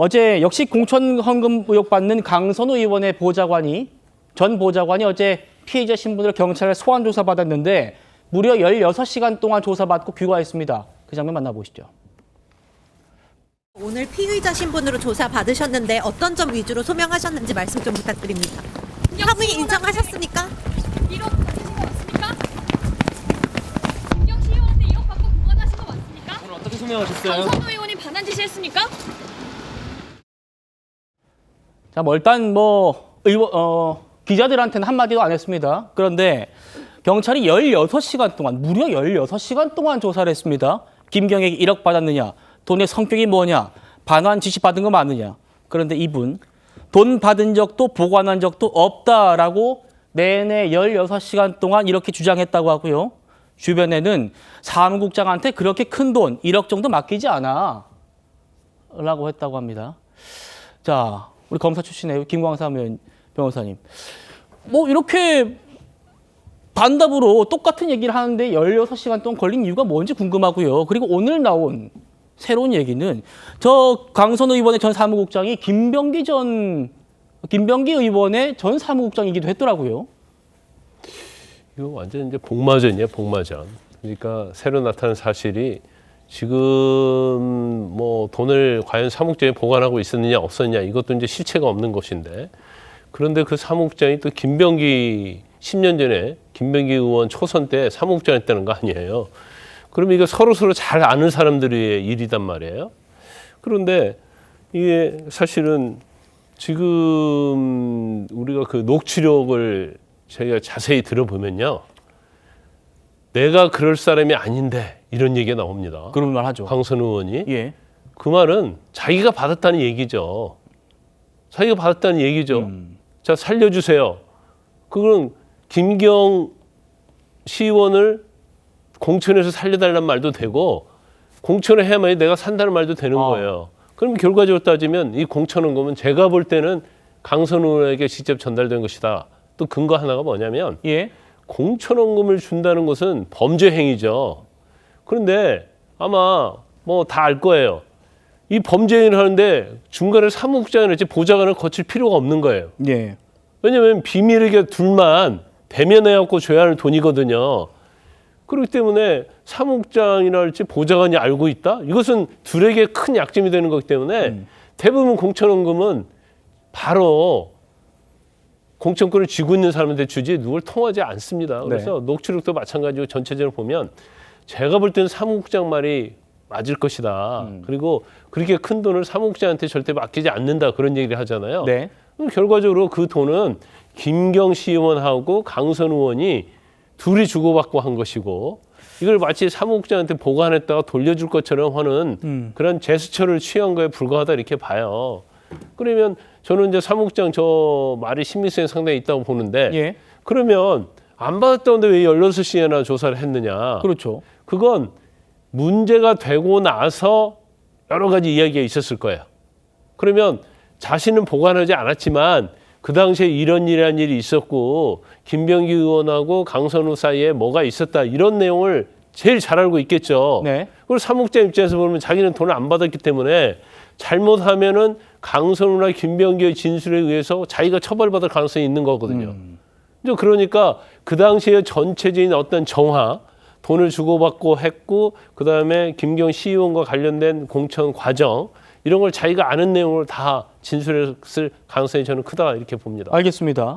어제 역시 공천 헌금 의혹 받는 강선우 의원의 전 보좌관이 어제 피해자 신분으로 경찰에 소환 조사받았는데 무려 16시간 동안 조사받고 귀가했습니다. 그 장면 만나보시죠. 오늘 피의자 신분으로 조사 받으셨는데 어떤 점 위주로 소명하셨는지 말씀 좀 부탁드립니다. 합의 인정하셨습니까? 1억 받으신 거 맞습니까? 김경 시의원한테 1억 받고 보관하신 거 맞습니까? 오늘 어떻게 소명하셨어요? 강선우 의원이 반환 지시했습니까? 자, 일단 기자들한테는 한마디도 안 했습니다. 그런데 경찰이 16시간 동안, 무려 16시간 동안 조사를 했습니다. 김경에게 1억 받았느냐, 돈의 성격이 뭐냐, 반환 지시 받은 거 맞느냐. 그런데 이분 돈 받은 적도 보관한 적도 없다라고 내내 16시간 동안 이렇게 주장했다고 하고요. 주변에는 사무국장한테 그렇게 큰 돈 1억 정도 맡기지 않아 라고 했다고 합니다. 자, 우리 검사 출신의 김광삼 변호사님. 이렇게 반답으로 똑같은 얘기를 하는데 16시간 동안 걸린 이유가 뭔지 궁금하고요. 그리고 오늘 나온 새로운 얘기는 저 강선우 의원의 전 사무국장이 김병기 의원의 전 사무국장이기도 했더라고요. 이거 완전 이제 복마전이에요, 복마전. 그러니까 새로 나타난 사실이 지금 돈을 과연 사무국장에 보관하고 있었느냐 없었느냐 이것도 이제 실체가 없는 것인데, 그런데 그 사무국장이 또 김병기 10년 전에 김병기 의원 초선 때 사무국장 했다는 거 아니에요. 그럼 이거 서로 잘 아는 사람들의 일이단 말이에요. 그런데 이게 사실은 지금 우리가 그 녹취록을 저희가 자세히 들어보면요, 내가 그럴 사람이 아닌데 이런 얘기가 나옵니다. 그런 말 하죠. 강선우 의원이. 예. 그 말은 자기가 받았다는 얘기죠. 자기가 받았다는 얘기죠. 자, 살려주세요. 그건 김경 시의원을 공천에서 살려달라는 말도 되고, 공천을 해야만이 내가 산다는 말도 되는 거예요. 그럼 결과적으로 따지면 이 공천헌금은 제가 볼 때는 강선우 의원에게 직접 전달된 것이다. 또 근거 하나가 뭐냐면, 예. 공천헌금을 준다는 것은 범죄 행위죠. 그런데 아마 다 알 거예요. 이 범죄 행위를 하는데 중간에 사무국장이랄지 보좌관을 거칠 필요가 없는 거예요. 예. 왜냐하면 비밀에게 둘만 대면해갖고 줘야 하는 돈이거든요. 그렇기 때문에 사무국장이랄지 보좌관이 알고 있다? 이것은 둘에게 큰 약점이 되는 거기 때문에 대부분 공천헌금은 바로 공천권을 쥐고 있는 사람한테 주지 누굴 통하지 않습니다. 그래서 녹취록도 마찬가지로 전체적으로 보면 제가 볼 때는 사무국장 말이 맞을 것이다. 그리고 그렇게 큰 돈을 사무국장한테 절대 맡기지 않는다. 그런 얘기를 하잖아요. 네. 그럼 결과적으로 그 돈은 김경 시의원하고 강선우 의원이 둘이 주고받고 한 것이고, 이걸 마치 사무국장한테 보관했다가 돌려줄 것처럼 하는 그런 제스처를 취한 거에 불과하다 이렇게 봐요. 그러면 저는 이제 사무국장 저 말이 신빙성이 상당히 있다고 보는데, 예. 그러면 안 받았다는데 왜 16시에나 조사를 했느냐. 그렇죠. 그건 문제가 되고 나서 여러 가지 이야기가 있었을 거예요. 그러면 자신은 보관하지 않았지만 그 당시에 이런 일이 있었고 김병기 의원하고 강선우 사이에 뭐가 있었다, 이런 내용을 제일 잘 알고 있겠죠. 네. 그리고 사무국장 입장에서 보면 자기는 돈을 안 받았기 때문에 잘못하면은 강선우나 김병기의 진술에 의해서 자기가 처벌받을 가능성이 있는 거거든요. 그러니까 그 당시에 전체적인 어떤 정화, 돈을 주고받고 했고, 그 다음에 김경 시의원과 관련된 공천 과정, 이런 걸 자기가 아는 내용을 다 진술했을 가능성이 저는 크다 이렇게 봅니다. 알겠습니다.